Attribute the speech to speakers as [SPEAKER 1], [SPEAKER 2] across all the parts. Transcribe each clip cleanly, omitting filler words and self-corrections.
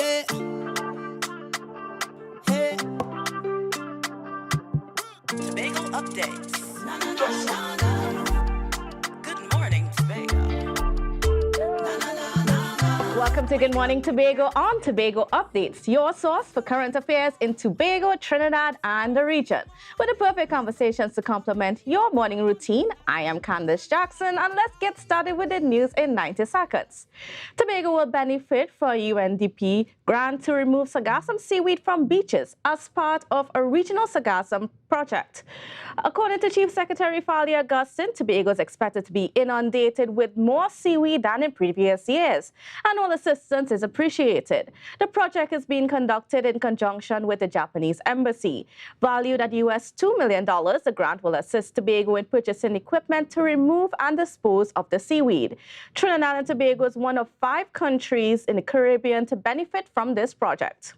[SPEAKER 1] Hey, hey.
[SPEAKER 2] Tobago updates.
[SPEAKER 1] Na, na, na, na, na.
[SPEAKER 2] Good morning, Tobago.
[SPEAKER 1] Na, na, na, na, na.
[SPEAKER 3] Welcome to Good Morning Tobago on Tobago Updates, your source for current affairs in Tobago, Trinidad, and the region. With the perfect conversations to complement your morning routine, I am Candace Jackson, and let's get started with the news in 90 seconds. Tobago will benefit from UNDP grant to remove sargassum seaweed from beaches as part of a regional sargassum project. According to Chief Secretary Fali Augustine, Tobago is expected to be inundated with more seaweed than in previous years, and all assistance is appreciated. The project is being conducted in conjunction with the Japanese Embassy. Valued at US $2 million, the grant will assist Tobago in purchasing equipment to remove and dispose of the seaweed. Trinidad and Tobago is one of 5 countries in the Caribbean to benefit from this project.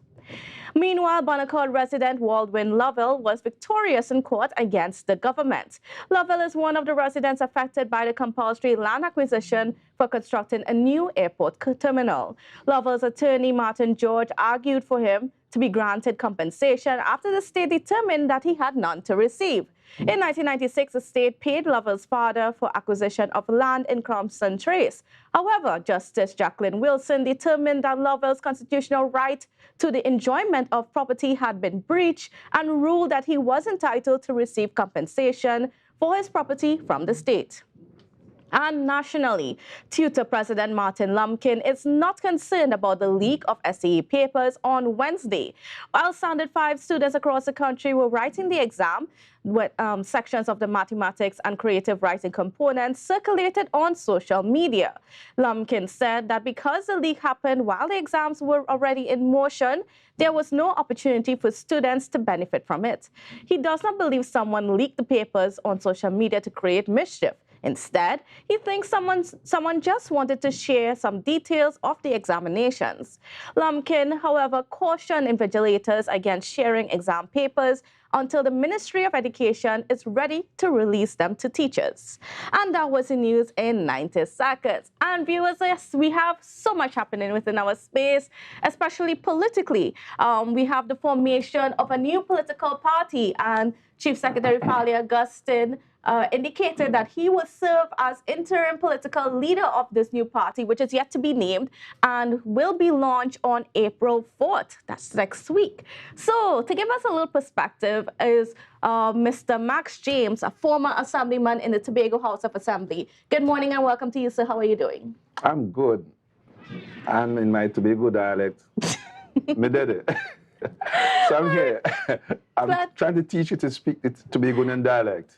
[SPEAKER 3] Meanwhile, Bonaccord resident Waldwin Lovell was victorious in court against the government. Lovell is one of the residents affected by the compulsory land acquisition for constructing a new airport terminal. Lovell's attorney, Martin George, argued for him to be granted compensation after the state determined that he had none to receive. In 1996, the state paid Lovell's father for acquisition of land in Crompton Trace. However, Justice Jacqueline Wilson determined that Lovell's constitutional right to the enjoyment of property had been breached and ruled that he was entitled to receive compensation for his property from the state. And nationally, Tutor President Martin Lumpkin is not concerned about the leak of SAE papers on Wednesday. While Standard 5 students across the country were writing the exam, with sections of the mathematics and creative writing components circulated on social media. Lumpkin said that because the leak happened while the exams were already in motion, there was no opportunity for students to benefit from it. He does not believe someone leaked the papers on social media to create mischief. Instead, he thinks someone just wanted to share some details of the examinations. Lumpkin, however, cautioned invigilators against sharing exam papers until the Ministry of Education is ready to release them to teachers. And that was the news in 90 seconds. And viewers, yes, we have so much happening within our space, especially politically. We have the formation of a new political party, and Chief Secretary Fali Augustine indicated that he will serve as interim political leader of this new party, which is yet to be named and will be launched on April 4th. That's next week. So to give us a little perspective is Mr. Max James, a former assemblyman in the Tobago House of Assembly. Good morning and welcome to you, sir. How are you doing?
[SPEAKER 4] I'm good. I'm in my Tobago dialect. Me did it. So I'm here. I'm trying to teach you to speak the Tobagonian dialect.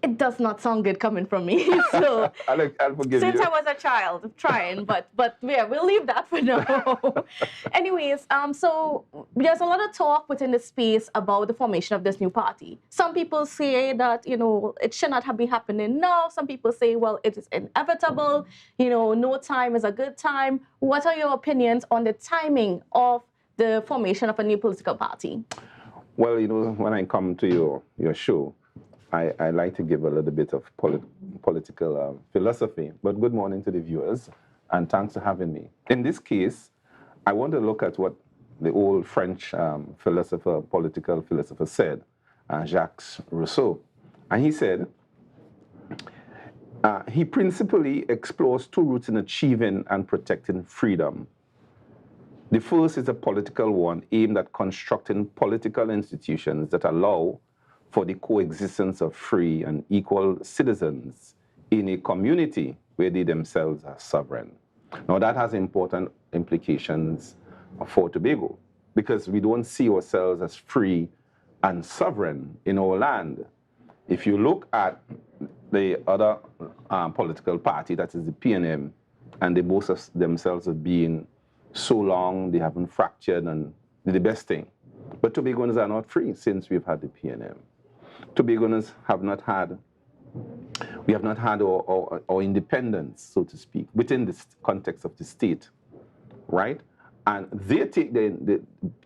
[SPEAKER 3] It does not sound good coming from me. So
[SPEAKER 4] I'll forgive
[SPEAKER 3] since
[SPEAKER 4] you.
[SPEAKER 3] I was a child, trying, but yeah, we'll leave that for now. Anyways, so there's a lot of talk within the space about the formation of this new party. Some people say that, it should not be happening now. Some people say, well, it is inevitable. No time is a good time. What are your opinions on the timing of the formation of a new political party?
[SPEAKER 4] Well, when I come to your show, I like to give a little bit of political philosophy. But good morning to the viewers, and thanks for having me. In this case, I want to look at what the old French political philosopher said, Jacques Rousseau. And he said, he principally explores 2 routes in achieving and protecting freedom. The first is a political one aimed at constructing political institutions that allow for the coexistence of free and equal citizens in a community where they themselves are sovereign. Now that has important implications for Tobago because we don't see ourselves as free and sovereign in our land. If you look at the other political party, that is the PNM, and they boast of themselves as being so long, they haven't fractured and did the best thing. But Tobagonians are not free since we've had the PNM. Tobagonians we have not had our independence, so to speak, within the context of the state, right? And they take the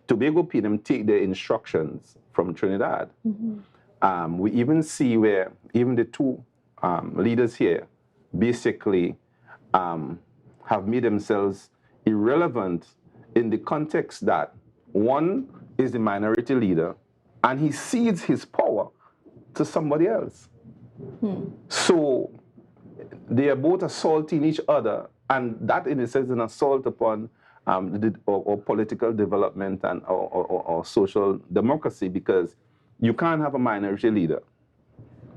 [SPEAKER 4] Tobago PNM take their instructions from Trinidad. Mm-hmm. We even see where even the 2 leaders here basically have made themselves irrelevant in the context that one is the minority leader and he cedes his power to somebody else. So they are both assaulting each other, and that in a sense is an assault upon or political development and or social democracy, because you can't have a minority leader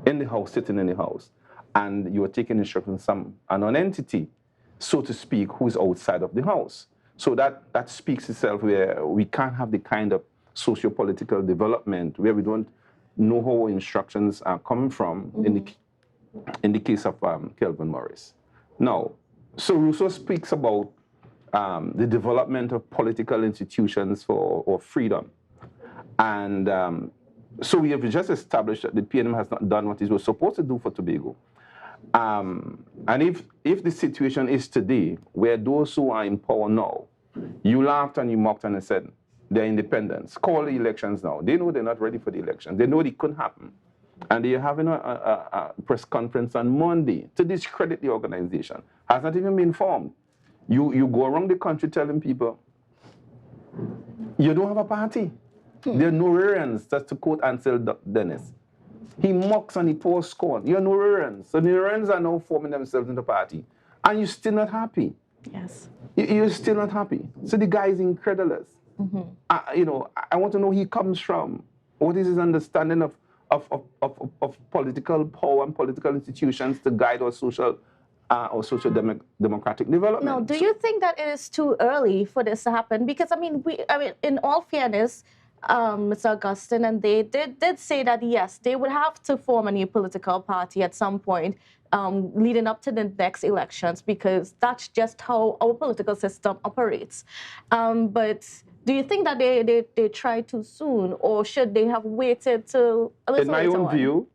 [SPEAKER 4] in the house, sitting in the house, and you are taking instructions from an entity, so to speak, who is outside of the house. So that speaks itself, where we can't have the kind of socio-political development where we don't know how instructions are coming from in the case of Kelvin Morris. Now, so Rousseau speaks about the development of political institutions or freedom. And so we have just established that the PNM has not done what it was supposed to do for Tobago. And if the situation is today where those who are in power now, you laughed and you mocked and said they're independents, call the elections now. They know they're not ready for the elections. They know it couldn't happen. And they're having a press conference on Monday to discredit the organization. Has not even been formed. You go around the country telling people, you don't have a party. There are no Norwegians, that's to quote Ansel Dennis. He mocks and he pours scorn. You're Norwegians. So the Norwegians are now forming themselves into the party. And you're still not happy.
[SPEAKER 3] Yes.
[SPEAKER 4] You're still not happy. So the guy is incredulous. I want to know where he comes from. What is his understanding of political power and political institutions to guide our social democratic development?
[SPEAKER 3] Now, do you think that it is too early for this to happen? Because I mean, in all fairness, Mr. Augustine and they did say that yes, they would have to form a new political party at some point, leading up to the next elections, because that's just how our political system operates. But do you think that they tried too soon, or should they have waited till a little later?
[SPEAKER 4] In my own view,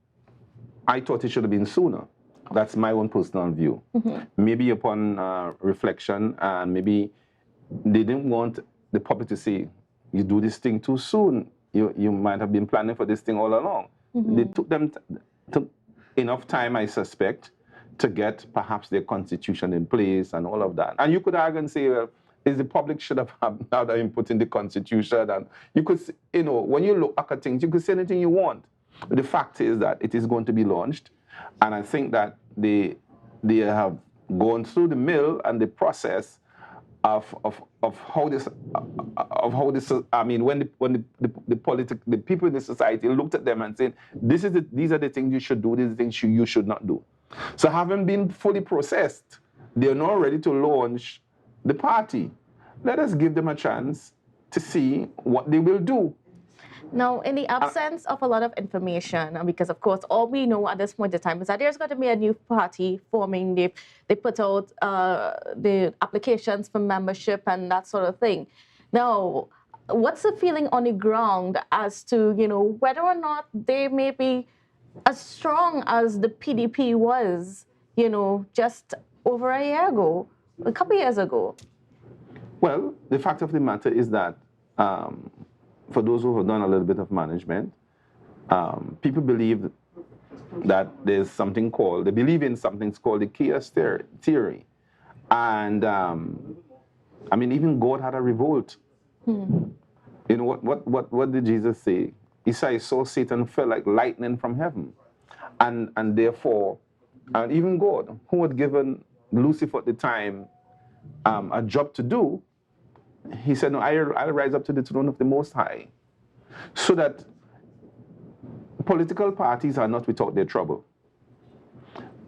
[SPEAKER 4] I thought it should have been sooner. That's my own personal view. Maybe upon reflection, and maybe they didn't want the public to say, you do this thing too soon. You might have been planning for this thing all along. They took them took enough time, I suspect, to get perhaps their constitution in place and all of that. And you could argue and say, well, is the public should have had another input in the constitution? And you could, when you look at things, you could say anything you want. But the fact is that it is going to be launched. And I think that they have gone through the mill and the process of how this I mean, when the people in the society looked at them and said, these are the things you should do, these are the things you should not do. So having been fully processed, they are now ready to launch the party. Let us give them a chance to see what they will do.
[SPEAKER 3] Now, in the absence of a lot of information, because of course all we know at this point in time is that there's going to be a new party forming. They put out the applications for membership and that sort of thing. Now, what's the feeling on the ground as to whether or not they may be as strong as the PDP was, just over a year ago, a couple of years ago?
[SPEAKER 4] Well, the fact of the matter is that for those who have done a little bit of management, people believe that there's something called, they believe in something called the chaos theory. And I mean, even God had a revolt. What did Jesus say? He said, I saw Satan fell like lightning from heaven. And therefore, and even God, who had given Lucifer at the time a job to do, he said, no, I'll rise up to the throne of the Most High. So that political parties are not without their trouble.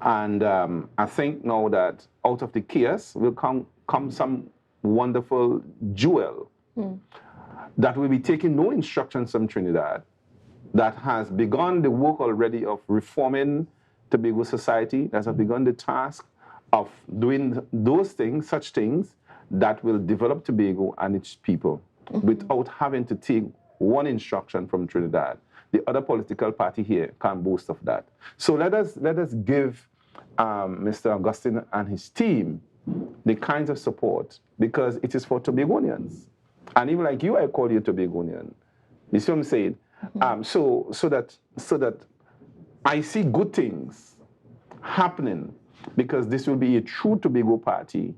[SPEAKER 4] And I think now that out of the chaos will come some wonderful jewel that will be taking no instructions from Trinidad, that has begun the work already of reforming Tobago society, that has begun the task of doing those things, such things, that will develop Tobago and its people without having to take one instruction from Trinidad. The other political party here can't boast of that. So let us give Mr. Augustine and his team the kinds of support, because it is for Tobagonians. And even like you, I call you Tobagonian. You see what I'm saying? So that I see good things happening, because this will be a true Tobago party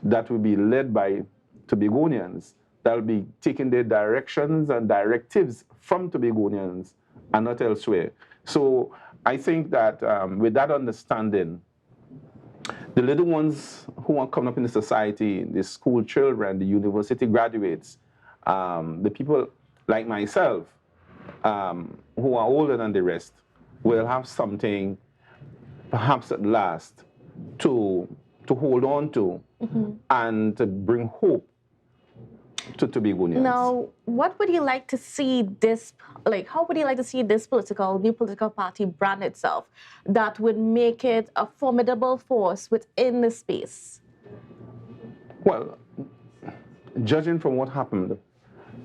[SPEAKER 4] that will be led by Tobagonians that will be taking their directions and directives from Tobagonians and not elsewhere. So I think that with that understanding, the little ones who are coming up in the society, the school children, the university graduates, the people like myself, who are older than the rest, will have something, perhaps at last, to hold on to and to bring hope to Tobagonians.
[SPEAKER 3] Now, what would you like to see this, like, how would you like to see this new political party brand itself that would make it a formidable force within the space?
[SPEAKER 4] Well, judging from what happened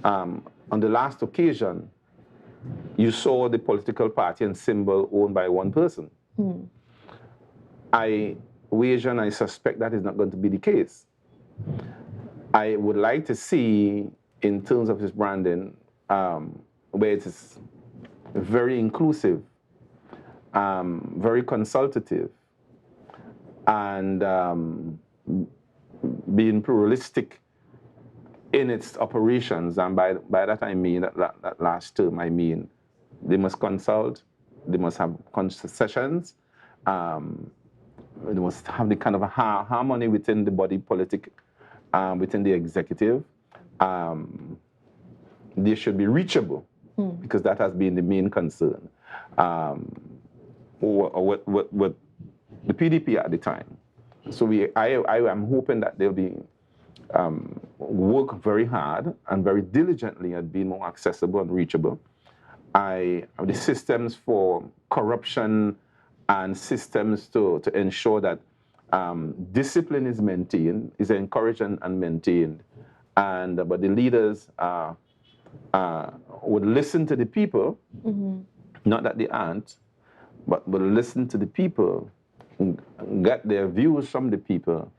[SPEAKER 4] on the last occasion, you saw the political party and symbol owned by one person. I wager and I suspect that is not going to be the case. I would like to see, in terms of his branding, where it is very inclusive, very consultative, and being pluralistic in its operations. And by that I mean, that last term, I mean, they must consult, they must have sessions, they must have the kind of a harmony within the body politic, within the executive. They should be reachable, because that has been the main concern with the PDP at the time. So I am hoping that they'll be work very hard and very diligently at being more accessible and reachable. The systems for corruption and systems to ensure that discipline is maintained, is encouraged and maintained, but the leaders would listen to the people, not that they aren't, but listen to the people, get their views from the people,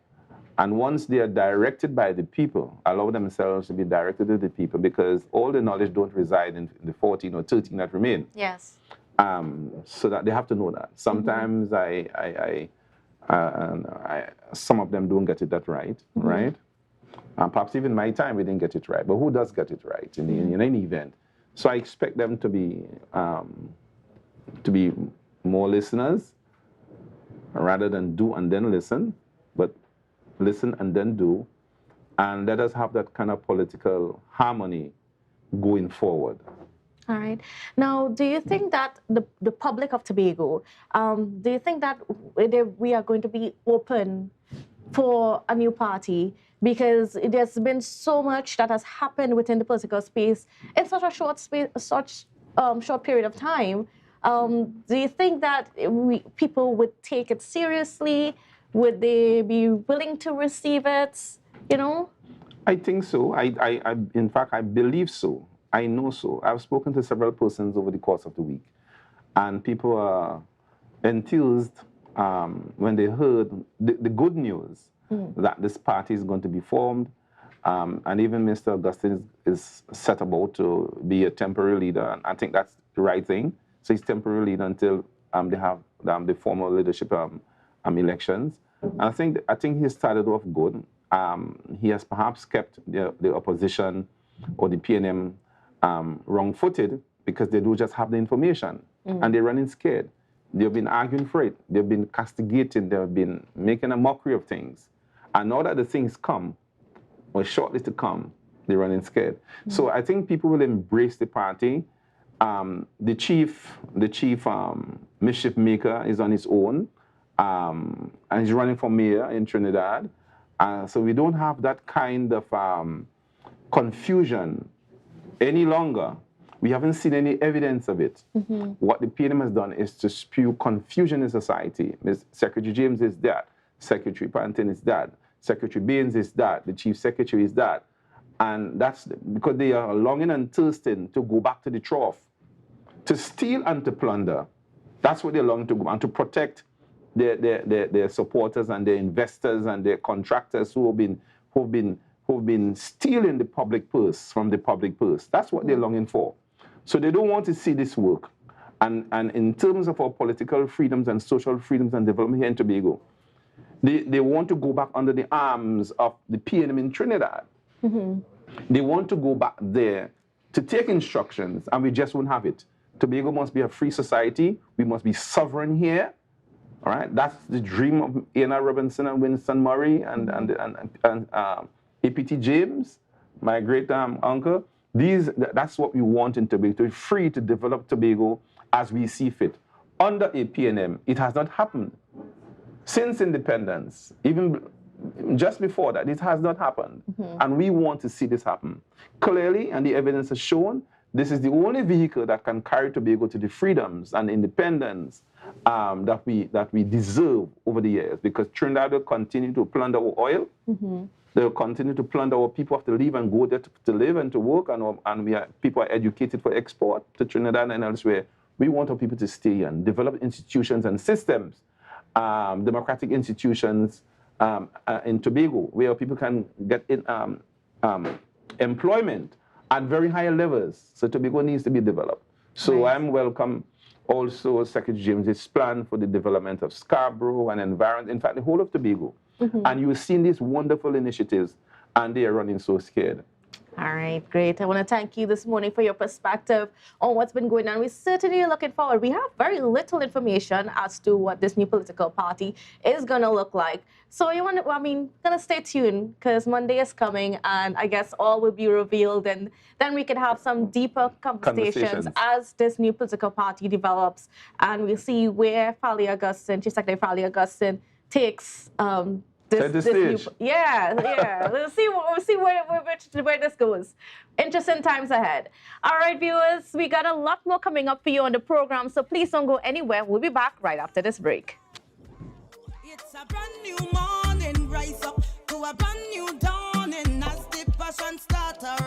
[SPEAKER 4] and once they are directed by the people, allow themselves to be directed to the people, because all the knowledge don't reside in the 14 or 13 that remain.
[SPEAKER 3] Yes.
[SPEAKER 4] So that they have to know that. Sometimes some of them don't get it that right, right? And perhaps even my time we didn't get it right, but who does get it right in any event? So I expect them to be more listeners, rather than do and then listen, but listen and then do, and let us have that kind of political harmony going forward.
[SPEAKER 3] All right. Now, do you think that the public of Tobago, do you think that we are going to be open for a new party? Because there's been so much that has happened within the political space in such a short period of time. Do you think that people would take it seriously? Would they be willing to receive it? You know?
[SPEAKER 4] I think so. In fact, I believe so. I know so. I've spoken to several persons over the course of the week, and people are enthused when they heard the good news that this party is going to be formed, and even Mr. Augustine is set about to be a temporary leader, and I think that's the right thing. So he's temporary leader until they have the formal leadership elections. And I think he started off good. He has perhaps kept the opposition or the PNM wrong-footed, because they do just have the information and they're running scared. They've been arguing for it. They've been castigating. They've been making a mockery of things. And now that the things come, or shortly to come, they're running scared. So I think people will embrace the party. The chief mischief maker is on his own, and he's running for mayor in Trinidad. So we don't have that kind of confusion any longer. We haven't seen any evidence of it. What the PNM has done is to spew confusion in society. Secretary James is that. Secretary Panton is that. Secretary Baines is that. The Chief Secretary is that. And that's because they are longing and thirsting to go back to the trough, to steal and to plunder. That's what they're longing to go, and to protect their supporters and their investors and their contractors who've been stealing the public purse from the public purse. That's what they're longing for. So they don't want to see this work. And in terms of our political freedoms and social freedoms and development here in Tobago, they want to go back under the arms of the PNM in Trinidad. They want to go back there to take instructions, and we just won't have it. Tobago must be a free society. We must be sovereign here. All right, that's the dream of Anna Robinson and Winston Murray and APT James, my great uncle. That's what we want in Tobago, to be free to develop Tobago as we see fit. Under APNM, it has not happened. Since independence, even just before that, it has not happened. And we want to see this happen. Clearly, and the evidence has shown, this is the only vehicle that can carry Tobago to the freedoms and independence that we deserve over the years, because Trinidad will continue to plunder our oil. They'll continue to plunder our people have to leave and go there to live and to work, and people are educated for export to Trinidad and elsewhere. We want our people to stay and develop institutions and systems, democratic institutions in Tobago, where people can get employment at very high levels. So Tobago needs to be developed. So I'm welcome also Secretary James's plan for the development of Scarborough and environment, in fact, the whole of Tobago. And you've seen these wonderful initiatives, and they are running so scared.
[SPEAKER 3] All right, great. I want to thank you this morning for your perspective on what's been going on. We're certainly looking forward. We have very little information as to what this new political party is going to look like. So gonna stay tuned, because Monday is coming, and I guess all will be revealed, and then we can have some deeper conversations as this new political party develops, and we'll see where Chief Secretary Fally Augustine takes this new, we'll see where this goes. Interesting times ahead. All right, viewers, we got a lot more coming up for you on the program, so please don't go anywhere. We'll be back right after this break.
[SPEAKER 1] It's a brand new morning, rise up to a brand new dawning as the passion starter.